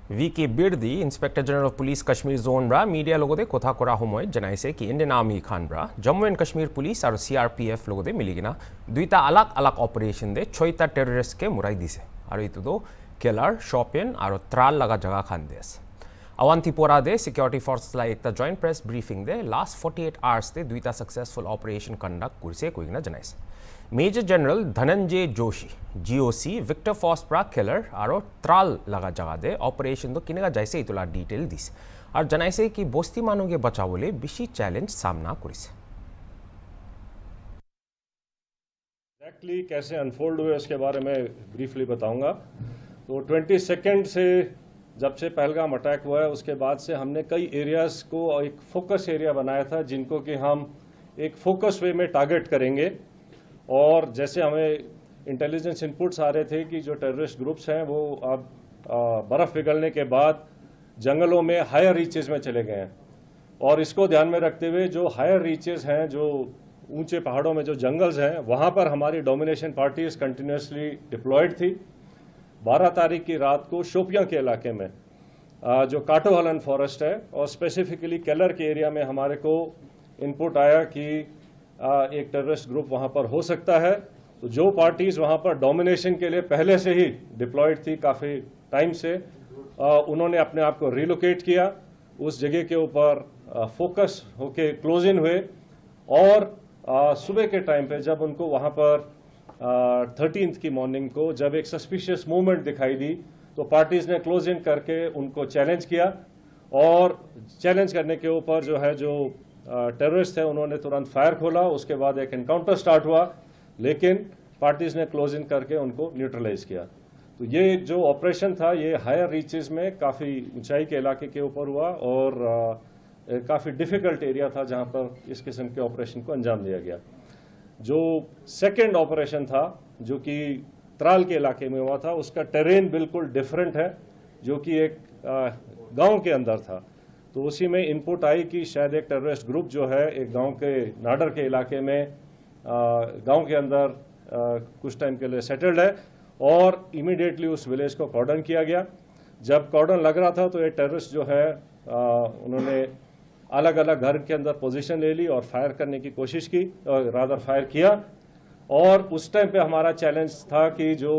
VK Birdi, Inspector General of Police Kashmir Zone ra media logode kotha kora homoy janaise ki Indian Army Khan ra Jammu and Kashmir Police aru CRPF logode miligina duita alak operation de choita terrorist ke murai dise aru itu do killer shopping aru tral laga jaga khan des Awantipora de security forces la ekta joint press briefing de last 48 hours de duita successful operation conduct kurse koigna janaise Major General Dhananjay Joshi, GOC, Victor Force pra killer aro tral laga jaga de operation do kinega jaise itula detail dis ar janaise ki bosti manoge bachawole bishi challenge samna korise Exactly कैसे unfold हुए उसके बारे में briefly बताऊंगा। तो 22 से जब से पहलगाम अटैक हुआ है उसके बाद से हमने कई एरियाज को एक फोकस एरिया बनाया था जिनको कि हम एक फोकस वे में टारगेट करेंगे। और जैसे हमें इंटेलिजेंस इनपुट्स आ रहे थे कि जो टेररिस्ट ग्रुप्स हैं वो अब बर्फ़ पिघलने के बाद जंगलों में हायर रीचेस में चले गए हैं और इसको ध्यान में रखते हुए जो हायर रीचेस हैं, जो ऊंचे पहाड़ों में जो जंगल्स हैं, वहाँ पर हमारी डोमिनेशन पार्टीज कंटिन्यूसली डिप्लॉयड थी। 12 तारीख की रात को शोपियां के इलाके में जो काटोहलन फॉरेस्ट है और स्पेसिफिकली केलर के एरिया में हमारे को इनपुट आया कि एक टेररिस्ट ग्रुप वहां पर हो सकता है। तो जो पार्टीज वहां पर डोमिनेशन के लिए पहले से ही डिप्लॉयड थी काफ़ी टाइम से, उन्होंने अपने आप को रिलोकेट किया, उस जगह के ऊपर फोकस होके क्लोज इन हुए और सुबह के टाइम पे जब उनको वहां पर 13th की मॉर्निंग को जब एक सस्पिशियस मूवमेंट दिखाई दी तो पार्टीज ने क्लोज इन करके उनको चैलेंज किया और चैलेंज करने के ऊपर जो है जो टेररिस्ट है उन्होंने तुरंत फायर खोला। उसके बाद एक एनकाउंटर स्टार्ट हुआ लेकिन पार्टीज ने क्लोज इन करके उनको न्यूट्रलाइज किया। तो ये जो ऑपरेशन था ये हायर रीचेस में काफ़ी ऊंचाई के इलाके के ऊपर हुआ और काफ़ी डिफिकल्ट एरिया था जहां पर इस किस्म के ऑपरेशन को अंजाम दिया गया। जो सेकेंड ऑपरेशन था जो कि त्राल के इलाके में हुआ था उसका टेरेन बिल्कुल डिफरेंट है, जो कि एक गाँव के अंदर था। तो उसी में इनपुट आई कि शायद एक टेररिस्ट ग्रुप जो है एक गांव के नाडर के इलाके में गांव के अंदर कुछ टाइम के लिए सेटल्ड है और इमीडिएटली उस विलेज को कॉर्डन किया गया। जब कॉर्डन लग रहा था तो ये टेररिस्ट जो है उन्होंने अलग अलग घर के अंदर पोजीशन ले ली और फायर करने की कोशिश की, रादर फायर किया। और उस टाइम पे हमारा चैलेंज था कि जो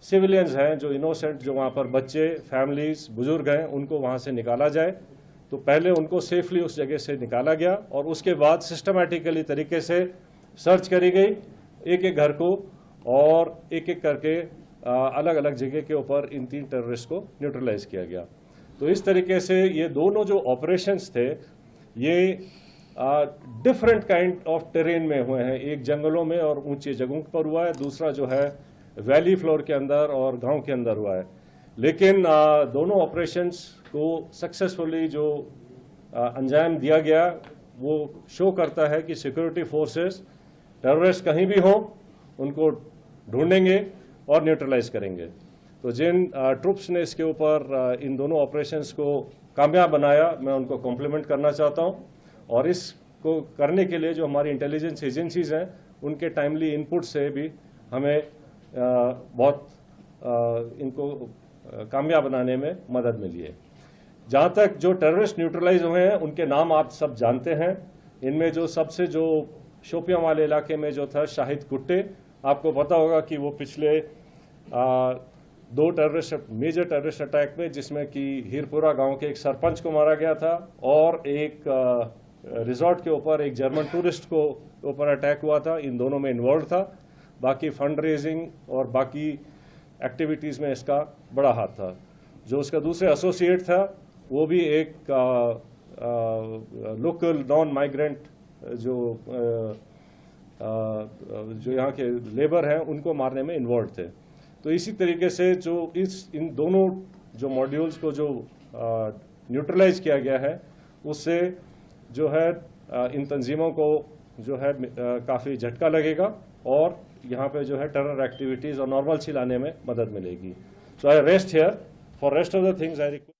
सिविलियंस हैं, जो इनोसेंट, जो वहाँ पर बच्चे, फैमिलीज, बुजुर्ग हैं, उनको वहाँ से निकाला जाए। तो पहले उनको सेफली उस जगह से निकाला गया और उसके बाद सिस्टमैटिकली तरीके से सर्च करी गई एक एक घर को और एक एक करके अलग अलग जगह के ऊपर इन 3 टेररिस्ट को न्यूट्रलाइज किया गया। तो इस तरीके से ये दोनों जो ऑपरेशंस थे ये डिफरेंट काइंड ऑफ टेरेन में हुए हैं। एक जंगलों में और ऊंची जगहों पर हुआ है, दूसरा जो है वैली फ्लोर के अंदर और गांव के अंदर हुआ है। लेकिन दोनों ऑपरेशंस को सक्सेसफुली जो अंजाम दिया गया वो शो करता है कि सिक्योरिटी फोर्सेस टेररिस्ट कहीं भी हों उनको ढूंढेंगे और न्यूट्रलाइज करेंगे। तो जिन ट्रुप्स ने इसके ऊपर इन दोनों ऑपरेशंस को कामयाब बनाया मैं उनको कॉम्प्लीमेंट करना चाहता हूं और इसको करने के लिए जो हमारी इंटेलिजेंस एजेंसीज हैं उनके टाइमली इनपुट से भी हमें बहुत इनको कामयाब बनाने में मदद मिली है। जहाँ तक जो टेररिस्ट न्यूट्रलाइज हुए हैं उनके नाम आप सब जानते हैं। इनमें जो सबसे जो शोपियां वाले इलाके में जो था शाहिद कुट्टे, आपको पता होगा कि वो पिछले 2 मेजर टेररिस्ट अटैक में जिसमें कि हीरपुरा गांव के एक सरपंच को मारा गया था और एक रिजॉर्ट के ऊपर एक जर्मन टूरिस्ट को ऊपर अटैक हुआ था, इन दोनों में इन्वॉल्व था। बाकी फंड रेजिंग और बाकी एक्टिविटीज़ में इसका बड़ा हाथ था। जो उसका दूसरे एसोसिएट था वो भी एक लोकल नॉन माइग्रेंट जो यहाँ के लेबर हैं उनको मारने में इन्वॉल्व थे। तो इसी तरीके से जो इन दोनों जो मॉड्यूल्स को जो न्यूट्रलाइज किया गया है उससे जो है इन तंजीमों को जो है काफ़ी झटका लगेगा और यहाँ पे जो है टेरर एक्टिविटीज़ और नॉर्मल सी लाने में मदद मिलेगी। So I rest here for rest of the things I